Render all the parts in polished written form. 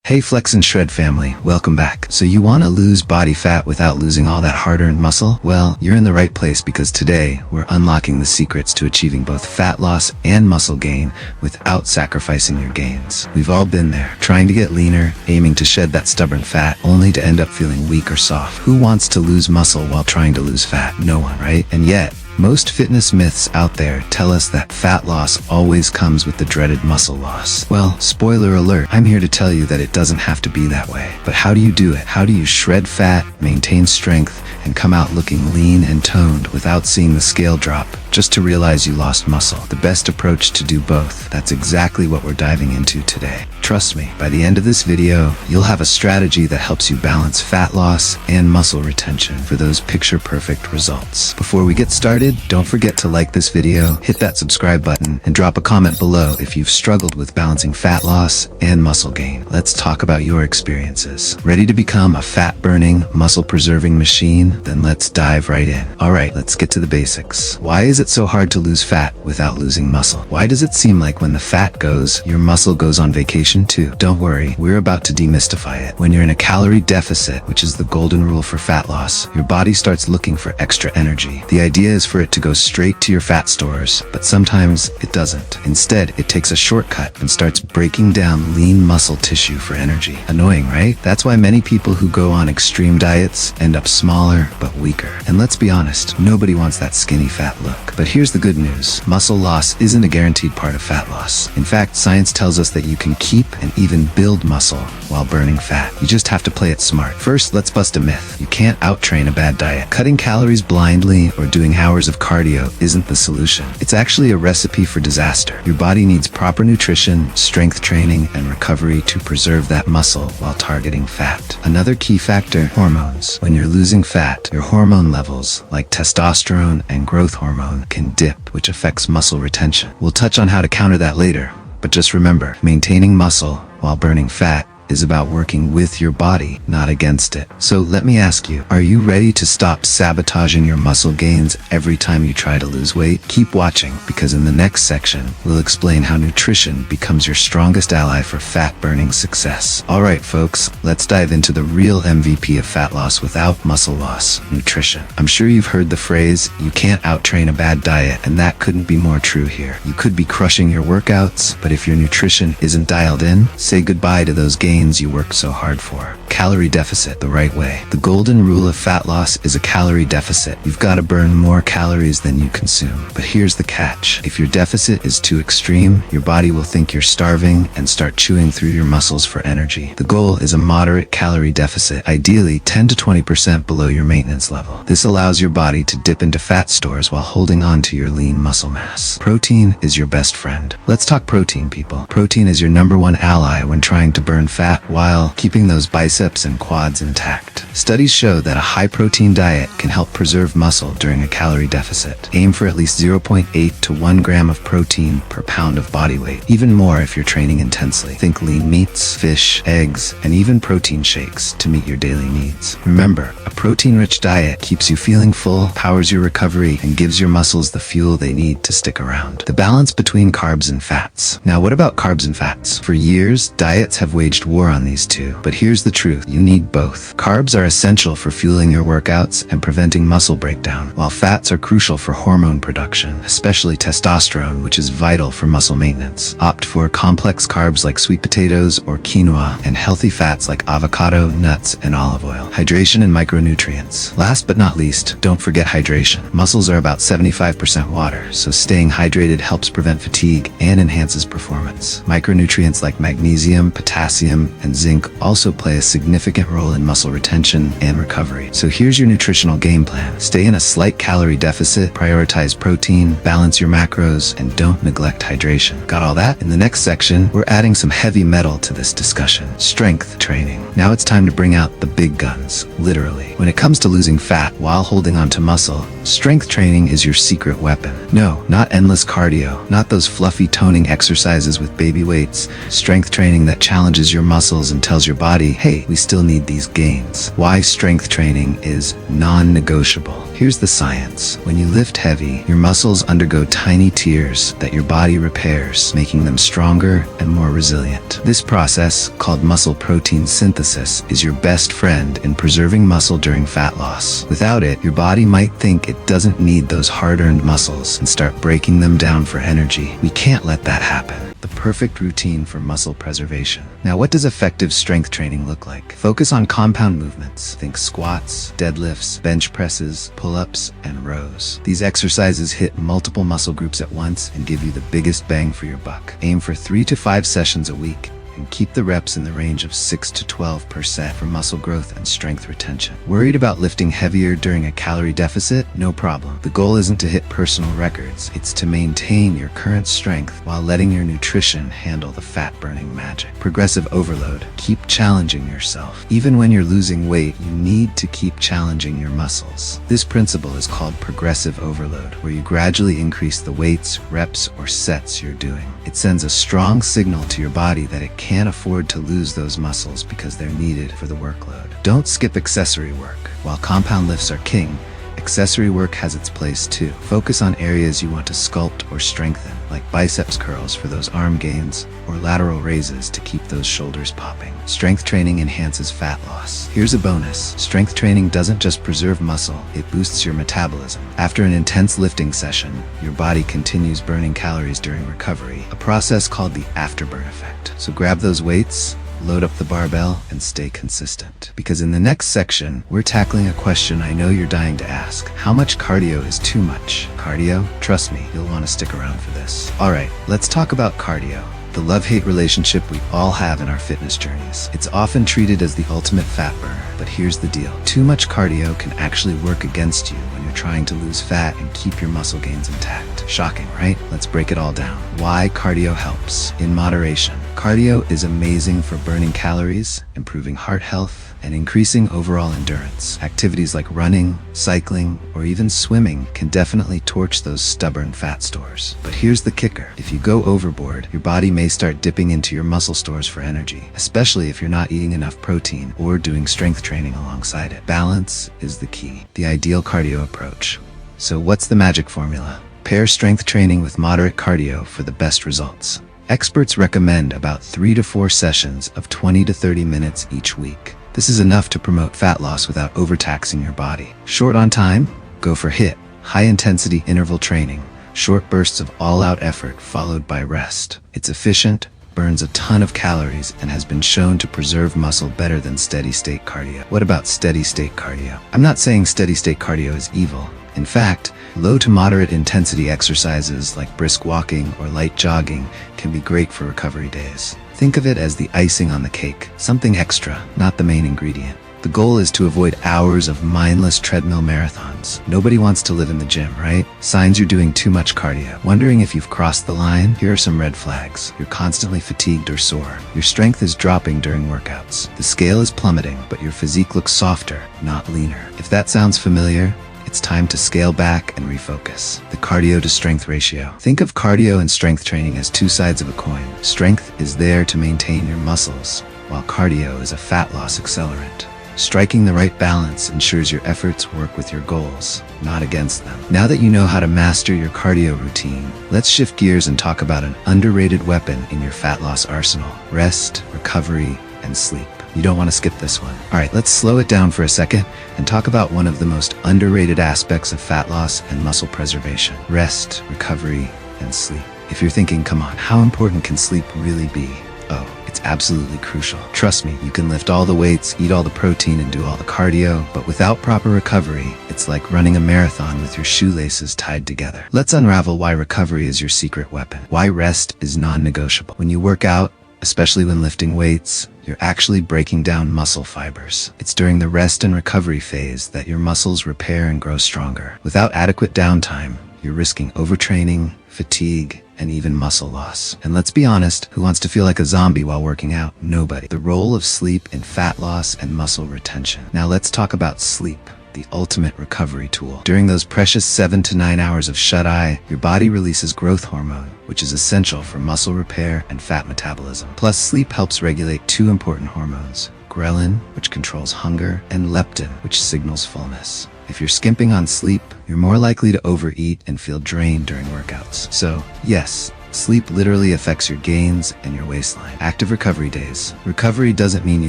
Hey FlexAndShred family, welcome back. So you want to lose body fat without losing all that hard-earned muscle? Well, you're in the right place because today we're unlocking the secrets to achieving both fat loss and muscle gain without sacrificing your gains. We've all been there, trying to get leaner, aiming to shed that stubborn fat, only to end up feeling weak or soft. Who wants to lose muscle while trying to lose fat? No one, right? And yet, most fitness myths out there tell us that fat loss always comes with the dreaded muscle loss. Well, spoiler alert, I'm here to tell you that it doesn't have to be that way. But how do you do it? How do you shred fat, maintain strength, and come out looking lean and toned without seeing the scale drop, just to realize you lost muscle? The best approach to do both. That's exactly what we're diving into today. Trust me, by the end of this video, you'll have a strategy that helps you balance fat loss and muscle retention for those picture-perfect results. Before we get started, don't forget to like this video, hit that subscribe button, and drop a comment below if you've struggled with balancing fat loss and muscle gain. Let's talk about your experiences. Ready to become a fat-burning, muscle-preserving machine? Then let's dive right in. Alright, let's get to the basics. Why is it so hard to lose fat without losing muscle? Why does it seem like when the fat goes, your muscle goes on vacation too? Don't worry, we're about to demystify it. When you're in a calorie deficit, which is the golden rule for fat loss, your body starts looking for extra energy. The idea is for it to go straight to your fat stores, but sometimes it doesn't. Instead, it takes a shortcut and starts breaking down lean muscle tissue for energy. Annoying, right? That's why many people who go on extreme diets end up smaller but weaker. And let's be honest, nobody wants that skinny fat look. But here's the good news. Muscle loss isn't a guaranteed part of fat loss. In fact, science tells us that you can keep and even build muscle while burning fat. You just have to play it smart. First, let's bust a myth. You can't out-train a bad diet. Cutting calories blindly or doing hours of cardio isn't the solution. It's actually a recipe for disaster. Your body needs proper nutrition, strength training, and recovery to preserve that muscle while targeting fat. Another key factor, hormones. When you're losing fat, your hormone levels, like testosterone and growth hormone, can dip, which affects muscle retention. We'll touch on how to counter that later, but just remember, maintaining muscle while burning fat is about working with your body, not against it. So let me ask you, are you ready to stop sabotaging your muscle gains every time you try to lose weight? Keep watching, because in the next section, we'll explain how nutrition becomes your strongest ally for fat-burning success. Alright folks, let's dive into the real MVP of fat loss without muscle loss, nutrition. I'm sure you've heard the phrase, you can't out-train a bad diet, and that couldn't be more true here. You could be crushing your workouts, but if your nutrition isn't dialed in, say goodbye to those gains you worked so hard for. Calorie deficit the right way. The golden rule of fat loss is a calorie deficit. You've got to burn more calories than you consume. But here's the catch. If your deficit is too extreme, your body will think you're starving and start chewing through your muscles for energy. The goal is a moderate calorie deficit, ideally 10 to 20% below your maintenance level. This allows your body to dip into fat stores while holding on to your lean muscle mass. Protein is your best friend. Let's talk protein, people. Protein is your #1 ally when trying to burn fat while keeping those biceps and quads intact. Studies show that a high-protein diet can help preserve muscle during a calorie deficit. Aim for at least 0.8 to 1 gram of protein per pound of body weight, even more if you're training intensely. Think lean meats, fish, eggs, and even protein shakes to meet your daily needs. Remember, a protein-rich diet keeps you feeling full, powers your recovery, and gives your muscles the fuel they need to stick around. The balance between carbs and fats. Now, what about carbs and fats? For years, diets have waged war on these two, but here's the truth. You need both. Carbs are essential for fueling your workouts and preventing muscle breakdown, while fats are crucial for hormone production, especially testosterone, which is vital for muscle maintenance. Opt for complex carbs like sweet potatoes or quinoa, and healthy fats like avocado, nuts, and olive oil. Hydration and micronutrients. Last but not least, don't forget hydration. Muscles are about 75% water, so staying hydrated helps prevent fatigue and enhances performance. Micronutrients like magnesium, potassium, and zinc also play a significant role in muscle retention and recovery. So here's your nutritional game plan. Stay in a slight calorie deficit, prioritize protein, balance your macros, and don't neglect hydration. Got all that? In the next section, we're adding some heavy metal to this discussion. Strength training. Now it's time to bring out the big guns, literally. When it comes to losing fat while holding on to muscle, Strength training is your secret weapon. No, not endless cardio, not those fluffy toning exercises with baby weights. Strength training that challenges your muscles and tells your body, hey, we still need these gains. Why strength training is non-negotiable. Here's the science. When you lift heavy, your muscles undergo tiny tears that your body repairs, making them stronger and more resilient. This process, called muscle protein synthesis, is your best friend in preserving muscle during fat loss. Without it, your body might think it doesn't need those hard-earned muscles and start breaking them down for energy. We can't let that happen. The perfect routine for muscle preservation. Now, what does effective strength training look like? Focus on compound movements. Think squats, deadlifts, bench presses, pull-ups, and rows. These exercises hit multiple muscle groups at once and give you the biggest bang for your buck. Aim for 3 to 5 sessions a week, and keep the reps in the range of 6 to 12% for muscle growth and strength retention. Worried about lifting heavier during a calorie deficit? No problem. The goal isn't to hit personal records. It's to maintain your current strength while letting your nutrition handle the fat-burning magic. Progressive overload. Keep challenging yourself. Even when you're losing weight, you need to keep challenging your muscles. This principle is called progressive overload, where you gradually increase the weights, reps, or sets you're doing. It sends a strong signal to your body that it can't afford to lose those muscles because they're needed for the workload. Don't skip accessory work. While compound lifts are king, accessory work has its place too. Focus on areas you want to sculpt or strengthen, like biceps curls for those arm gains, or lateral raises to keep those shoulders popping. Strength training enhances fat loss. Here's a bonus. Strength training doesn't just preserve muscle, it boosts your metabolism. After an intense lifting session, your body continues burning calories during recovery, a process called the afterburn effect. So grab those weights, load up the barbell, and stay consistent. Because in the next section, we're tackling a question I know you're dying to ask. How much cardio is too much? Cardio? Trust me, you'll want to stick around for this. Alright, let's talk about cardio. The love-hate relationship we all have in our fitness journeys. It's often treated as the ultimate fat burner, but here's the deal. Too much cardio can actually work against you when you're trying to lose fat and keep your muscle gains intact. Shocking, right? Let's break it all down. Why cardio helps. In moderation. Cardio is amazing for burning calories, improving heart health, and increasing overall endurance. Activities like running, cycling, or even swimming can definitely torch those stubborn fat stores. But here's the kicker. If you go overboard, your body may start dipping into your muscle stores for energy, especially if you're not eating enough protein or doing strength training alongside it. Balance is the key. The ideal cardio approach. So what's the magic formula? Pair strength training with moderate cardio for the best results. Experts recommend about 3 to 4 sessions of 20 to 30 minutes each week. This is enough to promote fat loss without overtaxing your body. Short on time? Go for HIIT, high-intensity interval training, short bursts of all-out effort followed by rest. It's efficient, burns a ton of calories, and has been shown to preserve muscle better than steady-state cardio. What about steady-state cardio? I'm not saying steady-state cardio is evil. In fact, low to moderate intensity exercises like brisk walking or light jogging can be great for recovery days. Think of it as the icing on the cake, something extra, not the main ingredient. The goal is to avoid hours of mindless treadmill marathons. Nobody wants to live in the gym, right? Signs you're doing too much cardio. Wondering if you've crossed the line? Here are some red flags. You're constantly fatigued or sore. Your strength is dropping during workouts. The scale is plummeting, but your physique looks softer, not leaner. If that sounds familiar, it's time to scale back and refocus. The cardio to strength ratio. Think of cardio and strength training as two sides of a coin. Strength is there to maintain your muscles, while cardio is a fat loss accelerant. Striking the right balance ensures your efforts work with your goals, not against them. Now that you know how to master your cardio routine, let's shift gears and talk about an underrated weapon in your fat loss arsenal: rest, recovery, and sleep. You don't want to skip this one. Alright, let's slow it down for a second and talk about one of the most underrated aspects of fat loss and muscle preservation: rest, recovery, and sleep. If you're thinking, come on, how important can sleep really be? Oh, it's absolutely crucial. Trust me, you can lift all the weights, eat all the protein, and do all the cardio, but without proper recovery, it's like running a marathon with your shoelaces tied together. Let's unravel why recovery is your secret weapon. Why rest is non-negotiable. When you work out, especially when lifting weights, you're actually breaking down muscle fibers. It's during the rest and recovery phase that your muscles repair and grow stronger. Without adequate downtime, you're risking overtraining, fatigue, and even muscle loss. And let's be honest, who wants to feel like a zombie while working out? Nobody. The role of sleep in fat loss and muscle retention. Now let's talk about sleep. the ultimate recovery tool. During those precious 7 to 9 hours of shut-eye, your body releases growth hormone, which is essential for muscle repair and fat metabolism. Plus, sleep helps regulate two important hormones: ghrelin, which controls hunger, and leptin, which signals fullness. If you're skimping on sleep, you're more likely to overeat and feel drained during workouts. So, yes, sleep literally affects your gains and your waistline. Active recovery days. Recovery doesn't mean you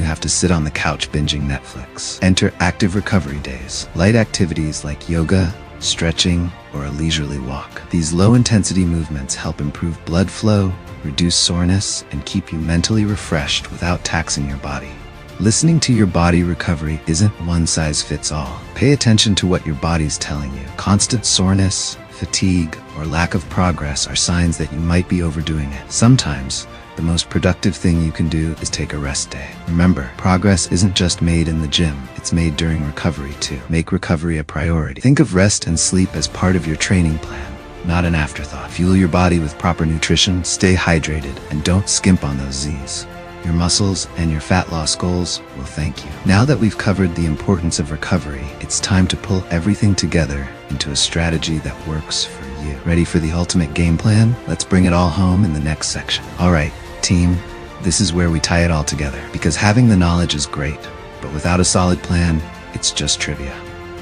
have to sit on the couch binging Netflix. Enter active recovery days. Light activities like yoga, stretching, or a leisurely walk. These low-intensity movements help improve blood flow, reduce soreness, and keep you mentally refreshed without taxing your body. Listening to your body recovery isn't one size fits all. Pay attention to what your body's telling you. Constant soreness, fatigue, or lack of progress are signs that you might be overdoing it. Sometimes, the most productive thing you can do is take a rest day. Remember, progress isn't just made in the gym, it's made during recovery too. Make recovery a priority. Think of rest and sleep as part of your training plan, not an afterthought. Fuel your body with proper nutrition, stay hydrated, and don't skimp on those Z's. Your muscles and your fat loss goals will thank you. Now that we've covered the importance of recovery, it's time to pull everything together into a strategy that works for you. Ready for the ultimate game plan? Let's bring it all home in the next section. All right, team, this is where we tie it all together. Because having the knowledge is great, but without a solid plan, it's just trivia.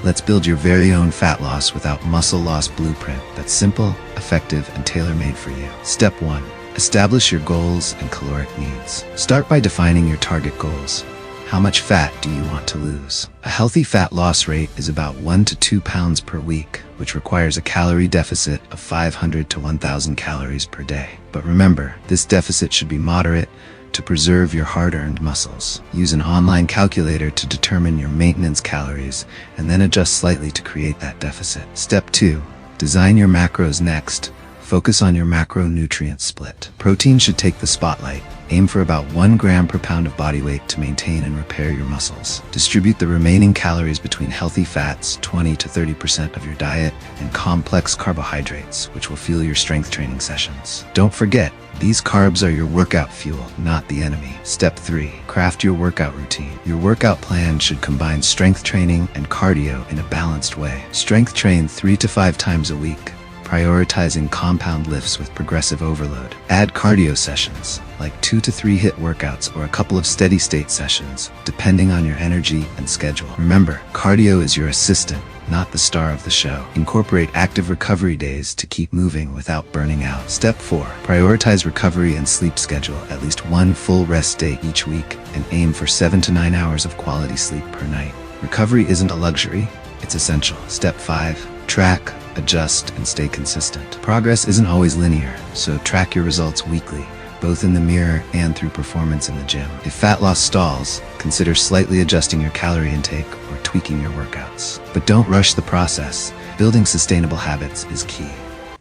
Let's build your very own fat loss without muscle loss blueprint that's simple, effective, and tailor-made for you. Step 1. Establish your goals and caloric needs. Start by defining your target goals. How much fat do you want to lose? A healthy fat loss rate is about 1 to 2 pounds per week, which requires a calorie deficit of 500 to 1,000 calories per day. But remember, this deficit should be moderate to preserve your hard-earned muscles. Use an online calculator to determine your maintenance calories and then adjust slightly to create that deficit. Step 2. Design your macros next. Focus on your macronutrient split. Protein should take the spotlight. Aim for about 1 gram per pound of body weight to maintain and repair your muscles. Distribute the remaining calories between healthy fats, 20 to 30% of your diet, and complex carbohydrates, which will fuel your strength training sessions. Don't forget, these carbs are your workout fuel, not the enemy. Step 3. Craft your workout routine. Your workout plan should combine strength training and cardio in a balanced way. Strength train 3 to 5 times a week, prioritizing compound lifts with progressive overload. Add cardio sessions, like 2 to 3 HIIT workouts or a couple of steady state sessions, depending on your energy and schedule. Remember, cardio is your assistant, not the star of the show. Incorporate active recovery days to keep moving without burning out. Step 4. Prioritize recovery and sleep schedule. At least 1 full rest day each week and aim for 7 to 9 hours of quality sleep per night. Recovery isn't a luxury, it's essential. Step 5. Track, adjust, and stay consistent. Progress isn't always linear, so track your results weekly, both in the mirror and through performance in the gym. If fat loss stalls, consider slightly adjusting your calorie intake or tweaking your workouts. But don't rush the process. Building sustainable habits is key.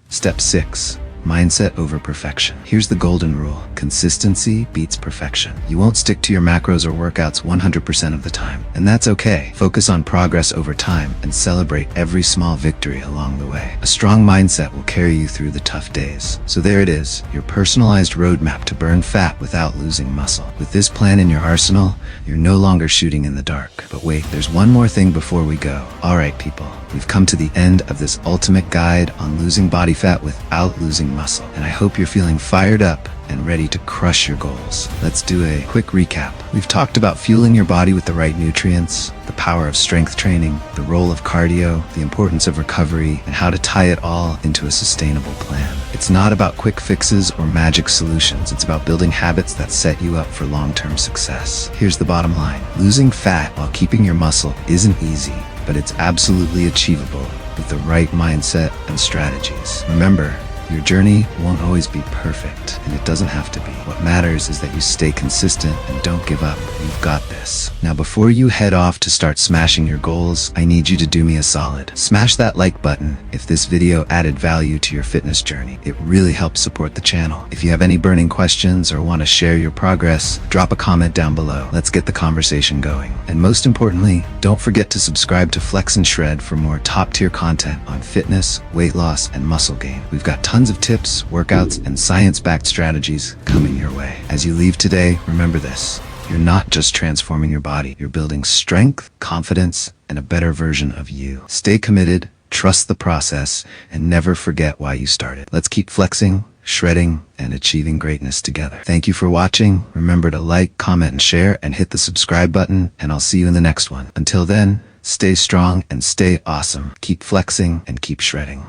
Step 6. Mindset over perfection. Here's the golden rule. Consistency beats perfection. You won't stick to your macros or workouts 100% of the time, and that's okay. Focus on progress over time and celebrate every small victory along the way. A strong mindset will carry you through the tough days. So there it is, your personalized roadmap to burn fat without losing muscle. With this plan in your arsenal, you're no longer shooting in the dark. But wait, there's one more thing before we go. All right, people, we've come to the end of this ultimate guide on losing body fat without losing muscle, and I hope you're feeling fired up and ready to crush your goals. Let's do a quick recap. We've talked about fueling your body with the right nutrients, the power of strength training, the role of cardio, the importance of recovery, and how to tie it all into a sustainable plan. It's not about quick fixes or magic solutions. It's about building habits that set you up for long-term success. Here's the bottom line. Losing fat while keeping your muscle isn't easy, but it's absolutely achievable with the right mindset and strategies. Remember, your journey won't always be perfect, and it doesn't have to be. What matters is that you stay consistent and don't give up. You've got this. Now, before you head off to start smashing your goals, I need you to do me a solid. Smash that like button if this video added value to your fitness journey. It really helps support the channel. If you have any burning questions or want to share your progress, drop a comment down below. Let's get the conversation going. And most importantly, don't forget to subscribe to FlexAndShred for more top-tier content on fitness, weight loss, and muscle gain. We've got tons of tips, workouts, and science-backed strategies coming your way. As you leave today, remember this. You're not just transforming your body, you're building strength, confidence, and a better version of you. Stay committed, trust the process, and never forget why you started. Let's keep flexing, shredding, and achieving greatness together. Thank you for watching. Remember to like, comment, and share, and hit the subscribe button, and I'll see you in the next one. Until then, stay strong and stay awesome. Keep flexing and keep shredding.